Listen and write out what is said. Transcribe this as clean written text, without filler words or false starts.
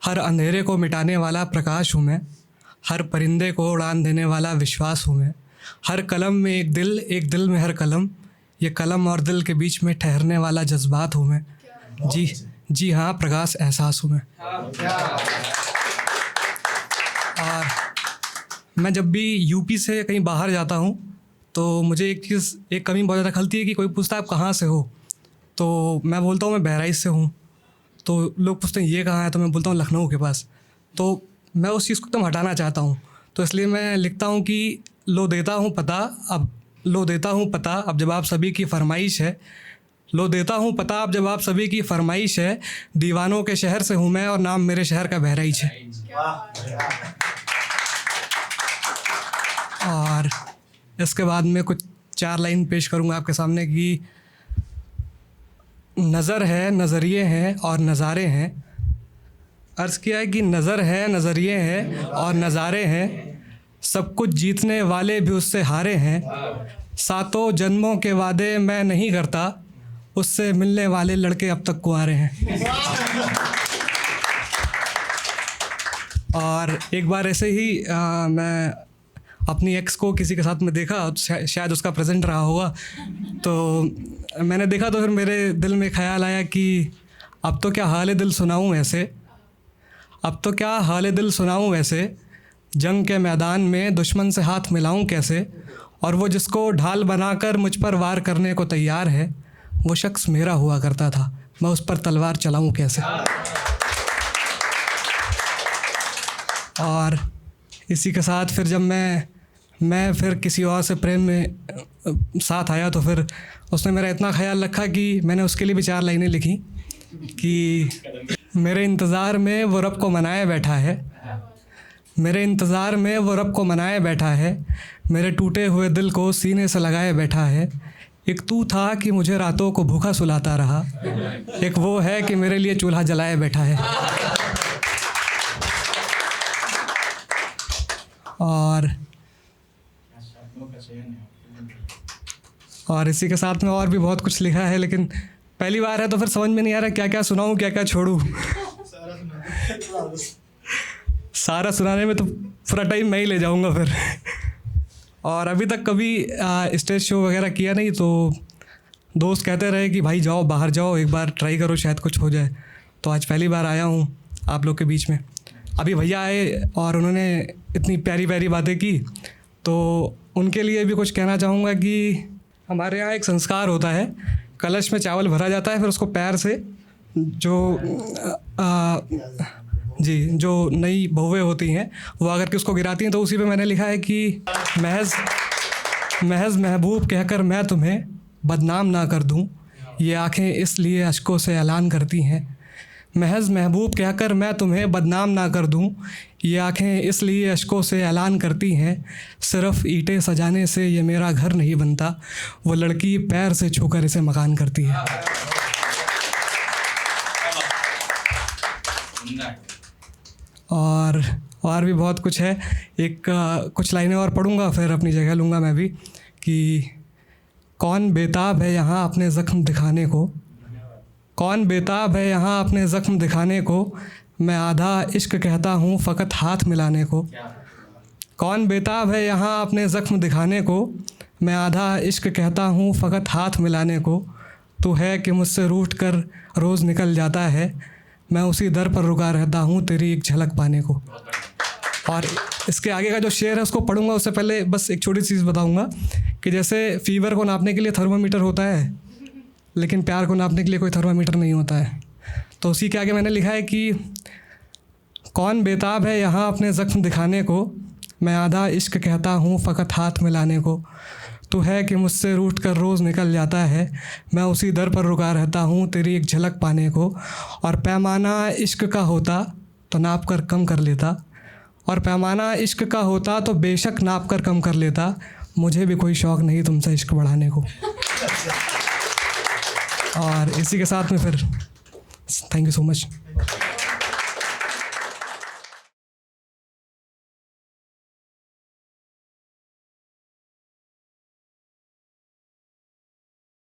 हर अंधेरे को मिटाने वाला प्रकाश हूँ मैं, हर परिंदे को उड़ान देने वाला विश्वास हूँ मैं। हर कलम में एक दिल में हर कलम, ये कलम और दिल के बीच में ठहरने वाला जज्बात हूँ मैं। जी हाँ, प्रकाश एहसास हूँ मैं। और मैं जब भी यूपी से कहीं बाहर जाता हूँ तो मुझे एक कमी बहुत ज़्यादा खलती है कि कोई पूछता है आप कहाँ से हो, तो मैं बोलता हूँ मैं बहराइच से हूँ। तो लोग पूछते हैं ये कहाँ है, तो मैं बोलता हूँ लखनऊ के पास। तो मैं उस चीज़ को एकदम हटाना चाहता हूँ, तो इसलिए मैं लिखता हूँ कि लो देता हूँ पता अब जब आप सभी की फरमाइश है। लो देता हूँ पता अब जब आप सभी की फरमाइश है। दीवानों के शहर से हूँ मैं और नाम मेरे शहर का बहराइच है। और इसके बाद मैं कुछ 4 लाइन पेश करूँगा आपके सामने कि नज़र है, नज़रिए हैं और नज़ारे हैं। अर्ज़ किया है कि नज़र है, नज़रिए हैं और नज़ारे हैं। सब कुछ जीतने वाले भी उससे हारे हैं। सातों जन्मों के वादे मैं नहीं करता, उससे मिलने वाले लड़के अब तक कुंवारे हैं। और एक बार ऐसे ही मैं अपनी एक्स को किसी के साथ में देखा, शायद उसका प्रेजेंट रहा होगा, तो मैंने देखा तो फिर मेरे दिल में ख्याल आया कि अब तो क्या हाल दिल सुनाऊं ऐसे, जंग के मैदान में दुश्मन से हाथ मिलाऊं कैसे। और वो जिसको ढाल बनाकर मुझ पर वार करने को तैयार है, वो शख्स मेरा हुआ करता था, मैं उस पर तलवार चलाऊं कैसे। और इसी के साथ फिर जब मैं फिर किसी और से प्रेम में साथ आया, तो फिर उसने मेरा इतना ख्याल रखा कि मैंने उसके लिए भी 4 लाइनें लिखी कि मेरे इंतज़ार में वो रब को मनाए बैठा है, मेरे टूटे हुए दिल को सीने से लगाए बैठा है। एक तू था कि मुझे रातों को भूखा सुलाता रहा, एक वो है कि मेरे लिए चूल्हा जलाए बैठा है। और इसी के साथ में और भी बहुत कुछ लिखा है, लेकिन पहली बार है तो फिर समझ में नहीं आ रहा क्या क्या सुनाऊँ क्या क्या छोड़ूँ। सारा सुनाने में तो पूरा टाइम मैं ही ले जाऊँगा फिर। और अभी तक कभी स्टेज शो वगैरह किया नहीं, तो दोस्त कहते रहे कि भाई जाओ, बाहर जाओ, एक बार ट्राई करो, शायद कुछ हो जाए। तो आज पहली बार आया हूँ आप लोग के बीच में। अभी भैया आए और उन्होंने इतनी प्यारी प्यारी बातें की, तो उनके लिए भी कुछ कहना चाहूँगा कि हमारे यहाँ एक संस्कार होता है, कलश में चावल भरा जाता है, फिर उसको पैर से जो नई बहुएं होती हैं वो आकर के उसको गिराती हैं। तो उसी पे मैंने लिखा है कि महज महबूब कहकर मैं तुम्हें बदनाम ना कर दूं, ये आँखें इसलिए अश्कों से ऐलान करती हैं। महज महबूब कहकर मैं तुम्हें बदनाम ना कर दूं, ये आँखें इसलिए अश्कों से ऐलान करती हैं। सिर्फ ईंटें सजाने से ये मेरा घर नहीं बनता, वो लड़की पैर से छूकर इसे मकान करती है। और भी बहुत कुछ है। कुछ लाइनें और पढ़ूंगा, फिर अपनी जगह लूँगा मैं भी कि कौन बेताब है यहाँ अपने ज़ख्म दिखाने को, मैं आधा इश्क कहता हूँ फ़कत हाथ मिलाने को। कौन बेताब है यहाँ अपने ज़ख्म दिखाने को, मैं आधा इश्क कहता हूँ फ़कत हाथ मिलाने को। तू है कि मुझसे रूठ कर रोज़ निकल जाता है, मैं उसी दर पर रुका रहता हूँ तेरी एक झलक पाने को। और इसके आगे का जो शेर है उसको पढ़ूंगा, उससे पहले बस एक छोटी सी चीज़ बताऊंगा कि जैसे फीवर को नापने के लिए थर्मामीटर होता है, लेकिन प्यार को नापने के लिए कोई थर्मामीटर नहीं होता है। तो उसी के आगे मैंने लिखा है कि कौन बेताब है यहाँ अपने ज़ख्म दिखाने को, मैं आधा इश्क कहता हूँ फ़कत हाथ मिलाने को। तू है कि मुझसे रूठ कर रोज़ निकल जाता है, मैं उसी दर पर रुका रहता हूँ तेरी एक झलक पाने को। और पैमाना इश्क का होता तो नाप कर कम कर लेता, और पैमाना इश्क का होता तो बेशक नाप कर कम कर लेता, मुझे भी कोई शौक़ नहीं तुमसे इश्क बढ़ाने को। और इसी के साथ में फिर थैंक यू सो मच।